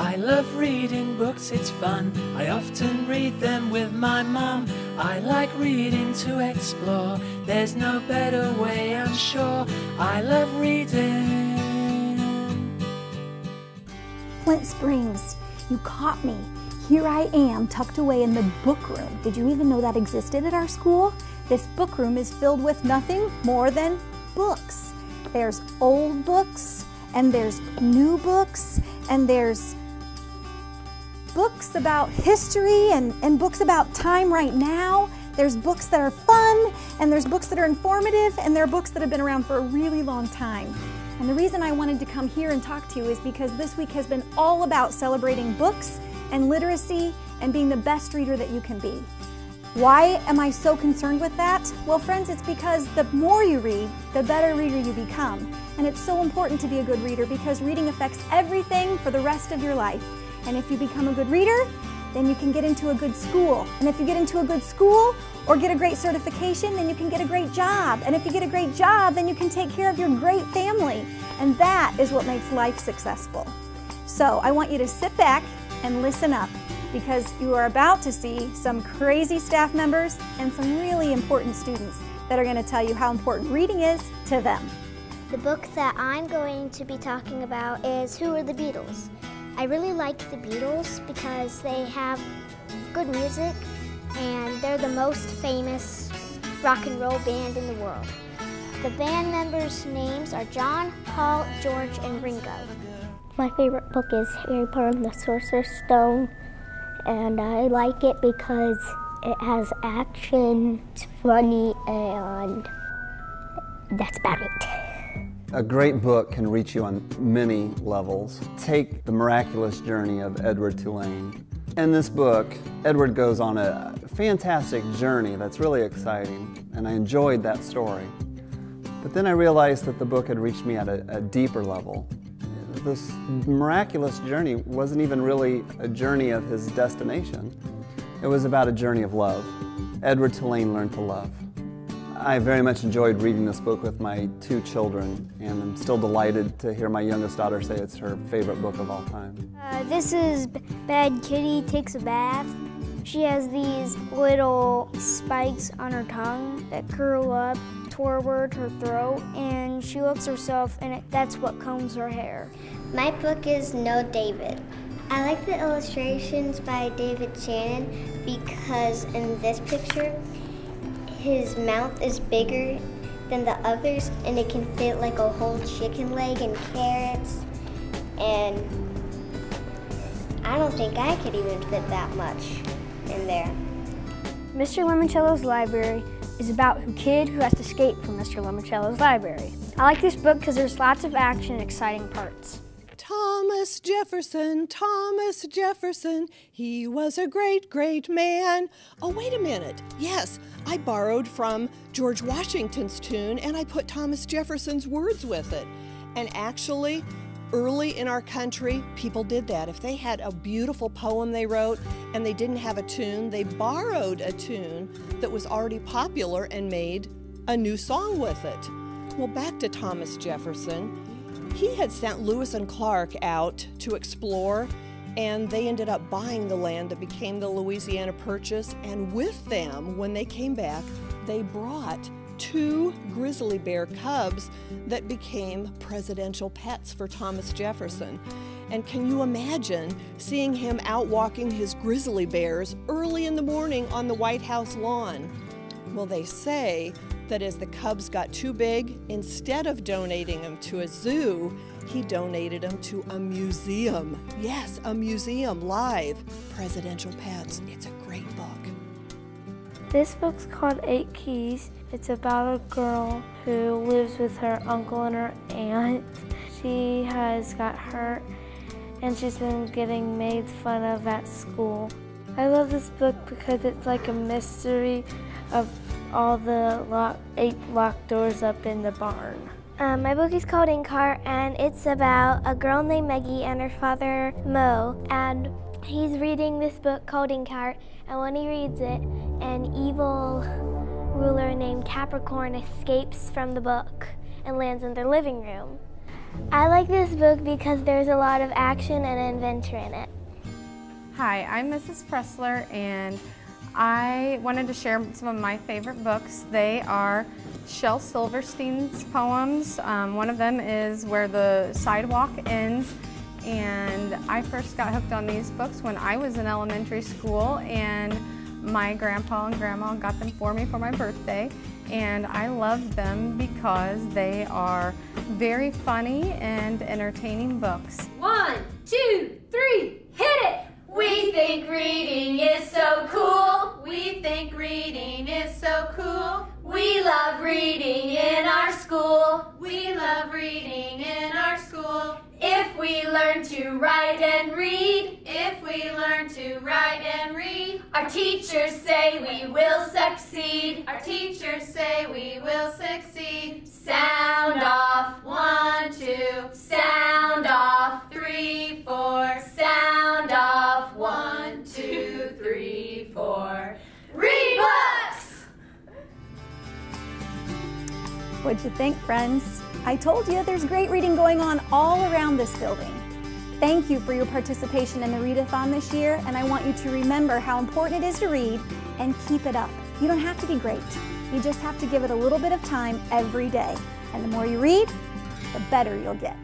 I love reading books, it's fun. I often read them with my mom. I like reading to explore. There's no better way, I'm sure. I love reading. Flint Springs, you caught me. Here I am, tucked away in the book room. Did you even know that existed at our school? This book room is filled with nothing more than books. There's old books, and there's new books, and there's books about history and books about time right now. There's books that are fun, and there's books that are informative, and there are books that have been around for a really long time. And the reason I wanted to come here and talk to you is because this week has been all about celebrating books and literacy and being the best reader that you can be. Why am I so concerned with that? Well, friends, it's because the more you read, the better reader you become. And it's so important to be a good reader because reading affects everything for the rest of your life. And if you become a good reader, then you can get into a good school. And if you get into a good school or get a great certification, then you can get a great job. And if you get a great job, then you can take care of your great family. And that is what makes life successful. So I want you to sit back and listen up, because you are about to see some crazy staff members and some really important students that are going to tell you how important reading is to them. The book that I'm going to be talking about is Who Are the Beatles? I really like the Beatles because they have good music and they're the most famous rock and roll band in the world. The band members' names are John, Paul, George, and Ringo. My favorite book is Harry Potter and the Sorcerer's Stone, and I like it because it has action, it's funny, and that's about it. A great book can reach you on many levels. Take The Miraculous Journey of Edward Tulane. In this book, Edward goes on a fantastic journey that's really exciting, and I enjoyed that story. But then I realized that the book had reached me at a deeper level. This miraculous journey wasn't even really a journey of his destination. It was about a journey of love. Edward Tulane learned to love. I very much enjoyed reading this book with my 2 children, and I'm still delighted to hear my youngest daughter say it's her favorite book of all time. This is Bad Kitty Takes a Bath. She has these little spikes on her tongue that curl up toward her throat, and she looks herself, and that's what combs her hair. My book is No David. I like the illustrations by David Shannon because in this picture, his mouth is bigger than the others, and it can fit like a whole chicken leg and carrots, and I don't think I could even fit that much in there. Mr. Limoncello's Library is about a kid who has to escape from Mr. Limoncello's library. I like this book because there's lots of action and exciting parts. Thomas Jefferson, he was a great, great man. Oh, wait a minute. Yes, I borrowed from George Washington's tune and I put Thomas Jefferson's words with it. And actually, early in our country, people did that. If they had a beautiful poem they wrote and they didn't have a tune, they borrowed a tune that was already popular and made a new song with it. Well, back to Thomas Jefferson. He had sent Lewis and Clark out to explore, and they ended up buying the land that became the Louisiana Purchase, and with them, when they came back, they brought 2 grizzly bear cubs that became presidential pets for Thomas Jefferson. And can you imagine seeing him out walking his grizzly bears early in the morning on the White House lawn? Well, they say that as the cubs got too big, instead of donating them to a zoo, he donated them to a museum. Yes, a museum, live. Presidential Pets. It's a great book. This book's called 8 Keys. It's about a girl who lives with her uncle and her aunt. She has got hurt and she's been getting made fun of at school. I love this book because it's like a mystery of all the 8 locked doors up in the barn. My book is called Inkheart, and it's about a girl named Maggie and her father Mo, and he's reading this book called Inkheart, and when he reads it, an evil ruler named Capricorn escapes from the book and lands in their living room. I like this book because there's a lot of action and adventure in it. Hi, I'm Mrs. Pressler, and I wanted to share some of my favorite books. They are Shel Silverstein's poems. One of them is Where the Sidewalk Ends, and I first got hooked on these books when I was in elementary school, and my grandpa and grandma got them for me for my birthday, and I love them because they are very funny and entertaining books. 1, 2, 3, hit it! We think reading is so cool. We think reading is so cool. We love reading in our school. We love reading in our school. If we learn to write and read, if we learn to write and read, our teachers say we will succeed. Our teachers say we will succeed. Sound off, 1, 2, sound off, 3, 4, sound off, 1, 2, 3, 4. Read books! What'd you think, friends? I told you there's great reading going on all around this building. Thank you for your participation in the Read-a-Thon this year, and I want you to remember how important it is to read and keep it up. You don't have to be great. You just have to give it a little bit of time every day. And the more you read, the better you'll get.